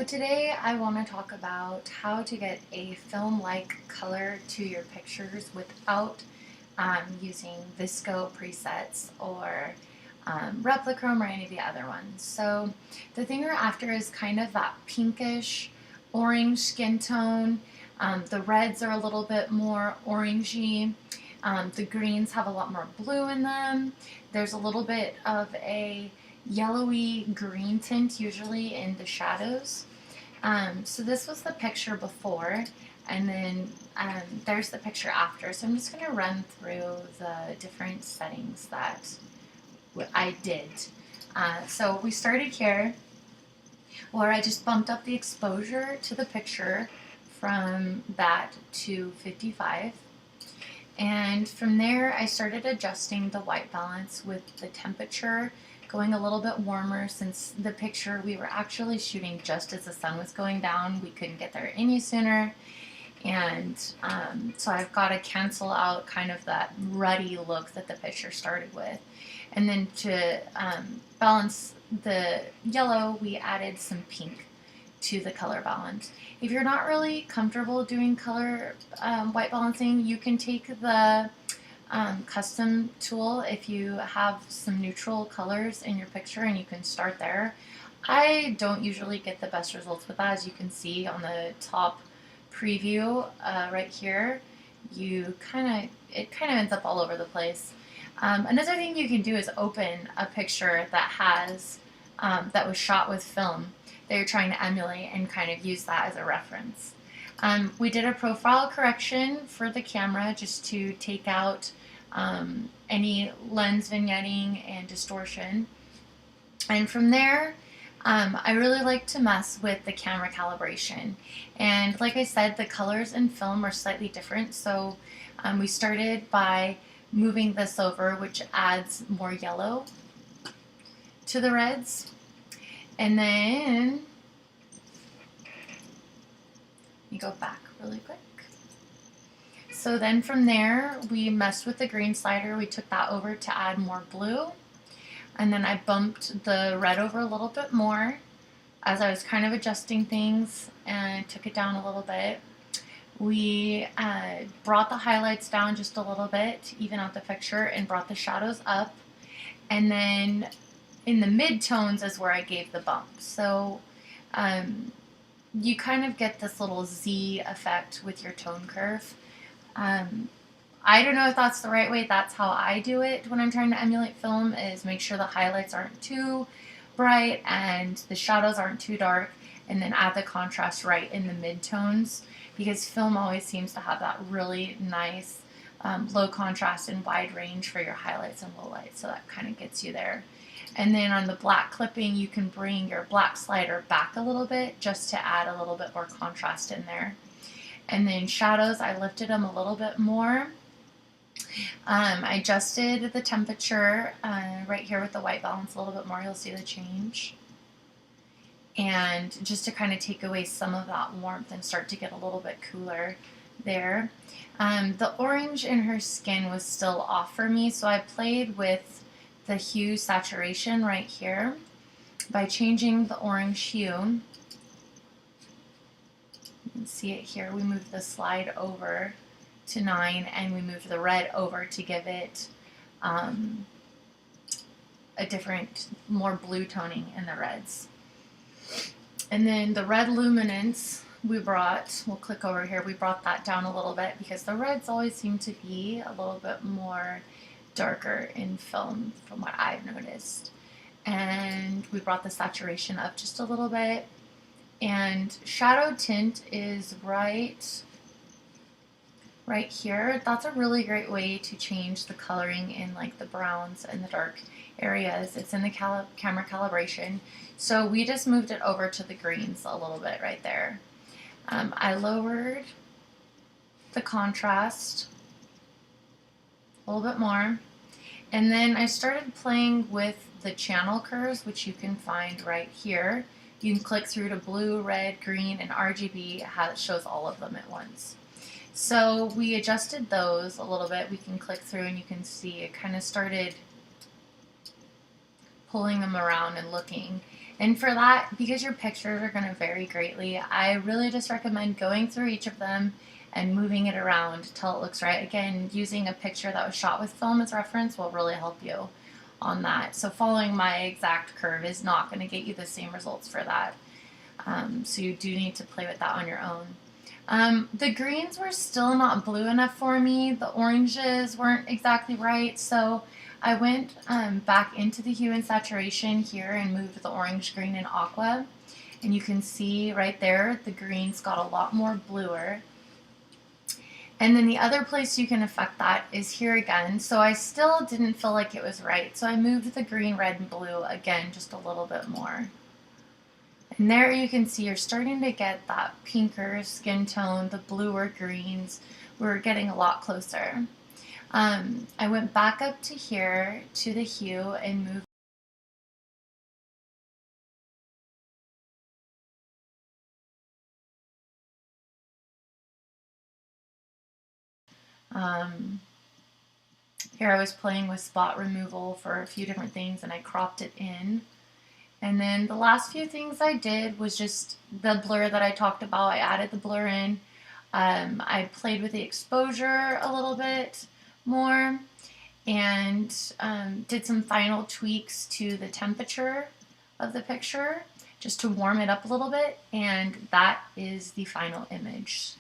today I want to talk about how to get a film-like color to your pictures without using VSCO presets or Replichrome or any of the other ones. So the thing we're after is kind of that pinkish orange skin tone. The reds are a little bit more orangey. The greens have a lot more blue in them. There's a little bit of a yellowy green tint usually in the shadows. So this was the picture before, and then there's the picture after. So I'm just going to run through the different settings that I did. So we started here where I just bumped up the exposure to the picture from that to 55. And from there I started adjusting the white balance with the temperature going a little bit warmer. Since the picture we were actually shooting just as the sun was going down, we couldn't get there any sooner. And so I've got to cancel out kind of that ruddy look that the picture started with. And then to balance the yellow, we added some pink to the color balance. If you're not really comfortable doing color white balancing, you can take the custom tool if you have some neutral colors in your picture, and you can start there. I don't usually get the best results with that. As you can see on the top preview right here, it kind of ends up all over the place. Another thing you can do is open a picture that has that was shot with film that you're trying to emulate and kind of use that as a reference. We did a profile correction for the camera just to take out any lens vignetting and distortion. And from there, I really like to mess with the camera calibration. And like I said, the colors in film are slightly different. So we started by moving this over, which adds more yellow to the reds. And then you go back really quick. So then from there, we messed with the green slider. We took that over to add more blue. And then I bumped the red over a little bit more as I was kind of adjusting things, and took it down a little bit. We brought the highlights down just a little bit to even out the picture, and brought the shadows up. And then in the mid-tones is where I gave the bump. So you kind of get this little Z effect with your tone curve. I don't know if that's the right way. That's how I do it when I'm trying to emulate film, is make sure the highlights aren't too bright and the shadows aren't too dark, and then add the contrast right in the mid-tones, because film always seems to have that really nice low contrast and wide range for your highlights and lowlights, so that kind of gets you there. And then on the black clipping, you can bring your black slider back a little bit just to add a little bit more contrast in there. And then shadows, I lifted them a little bit more. I adjusted the temperature right here with the white balance a little bit more. You'll see the change. And just to kind of take away some of that warmth and start to get a little bit cooler there. The orange in her skin was still off for me, so I played with the hue saturation right here by changing the orange hue. You can see it here. We moved the slide over to 9, and we moved the red over to give it a different, more blue toning in the reds. And then the red luminance we brought, we'll click over here, we brought that down a little bit because the reds always seem to be a little bit more darker in film from what I've noticed. And we brought the saturation up just a little bit. And shadow tint is right here. That's a really great way to change the coloring in like the browns and the dark areas. It's in the camera calibration. So we just moved it over to the greens a little bit right there. I lowered the contrast a little bit more. And then I started playing with the channel curves, which you can find right here. You can click through to blue, red, green, and RGB. It shows all of them at once. So we adjusted those a little bit. We can click through and you can see it kind of started pulling them around and looking. And for that, because your pictures are going to vary greatly, I really just recommend going through each of them and moving it around till it looks right. Again, using a picture that was shot with film as reference will really help you on that. So following my exact curve is not going to get you the same results for that. So you do need to play with that on your own. The greens were still not blue enough for me. The oranges weren't exactly right, so I went back into the hue and saturation here and moved the orange, green, and aqua. And you can see right there, the greens got a lot more bluer. And then the other place you can affect that is here again. So I still didn't feel like it was right. So I moved the green, red, and blue again just a little bit more. And there you can see you're starting to get that pinker skin tone, the bluer greens. We're getting a lot closer. I went back up to here to the hue and moved here I was playing with spot removal for a few different things and I cropped it in. And then the last few things I did was just the blur that I talked about. I added the blur in. I played with the exposure a little bit more and did some final tweaks to the temperature of the picture just to warm it up a little bit, and that is the final image.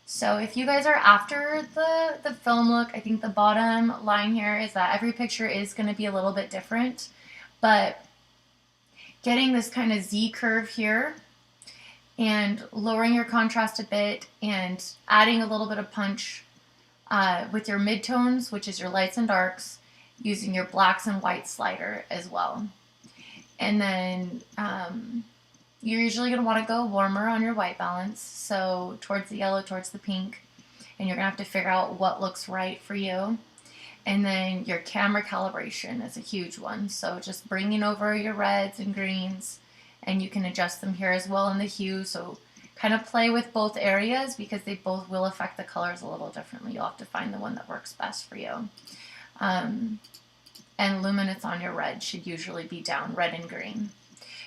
So if you guys are after the film look, I think the bottom line here is that every picture is going to be a little bit different, but getting this kind of Z curve here and lowering your contrast a bit and adding a little bit of punch with your midtones, which is your lights and darks, using your blacks and whites slider as well. And then you're usually going to want to go warmer on your white balance, so towards the yellow, towards the pink, and you're going to have to figure out what looks right for you. And then your camera calibration is a huge one, so just bringing over your reds and greens, and you can adjust them here as well in the hue, so kind of play with both areas because they both will affect the colors a little differently. You'll have to find the one that works best for you. And luminance on your red should usually be down, red and green.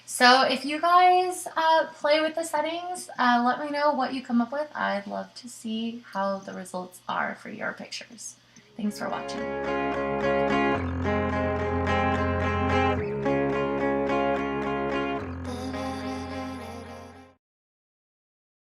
So if you guys play with the settings, let me know what you come up with. I'd love to see how the results are for your pictures. Thanks for watching.